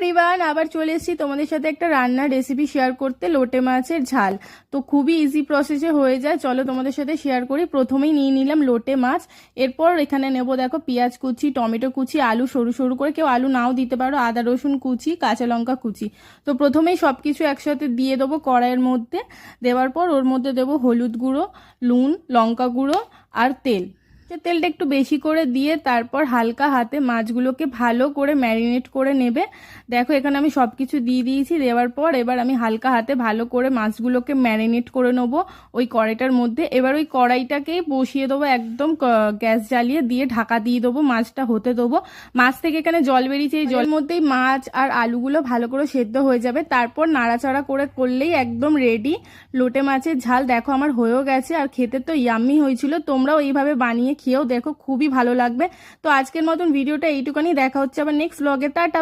Everyone, আবার চলে এসেছি তোমাদের সাথে একটা রান্নার রেসিপি শেয়ার করতে, লোটে মাছের ঝাল। তো খুবই ইজি প্রসেসে হয়ে যায়, চলো তোমাদের সাথে শেয়ার করি। প্রথমেই নিয়ে নিলাম লোটে মাছ, এরপর এখানে নেব দেখো পেঁয়াজ কুচি, টমেটো কুচি, আলু সরু সরু করে, কেউ আলু নাও দিতে পারো, আদা রসুন কুচি, কাঁচা লঙ্কা কুচি। তো প্রথমেই সব কিছু একসাথে দিয়ে দেবো কড়াইয়ের মধ্যে। দেওয়ার পর ওর মধ্যে দেবো হলুদ গুঁড়ো, নুন, লঙ্কা গুঁড়ো আর তেল। তেলটা একটু বেশি করে দিয়ে তারপর হালকা হাতে মাছগুলোকে ভালো করে ম্যারিনেট করে নেবে। দেখো এখানে আমি সব কিছু দিয়ে দিয়েছি। দেওয়ার পর এবার আমি হালকা হাতে ভালো করে মাছগুলোকে ম্যারিনেট করে নেবো ওই কড়াইটার মধ্যে। এবার ওই কড়াইটাকেই বসিয়ে দেবো, একদম গ্যাস জ্বালিয়ে দিয়ে ঢাকা দিয়ে দেবো, মাছটা হতে দেবো। মাছ থেকে এখানে জল বেরিয়েছে, এই জলের মধ্যেই মাছ আর আলুগুলো ভালো করে সেদ্ধ হয়ে যাবে। তারপর নাড়াচাড়া করে করলেই একদম রেডি লোটে মাছের ঝাল। দেখো আমার হয়েও গেছে, আর খেতে তো ইয়াম্মি হয়েছিল। তোমরাও এইভাবে বানিয়ে খেয়েও দেখো, খুবই ভালো লাগবে। তো আজকের মতন ভিডিওটা এইটুকানি, দেখা হচ্ছে আবার নেক্সট ব্লগে। টাটা।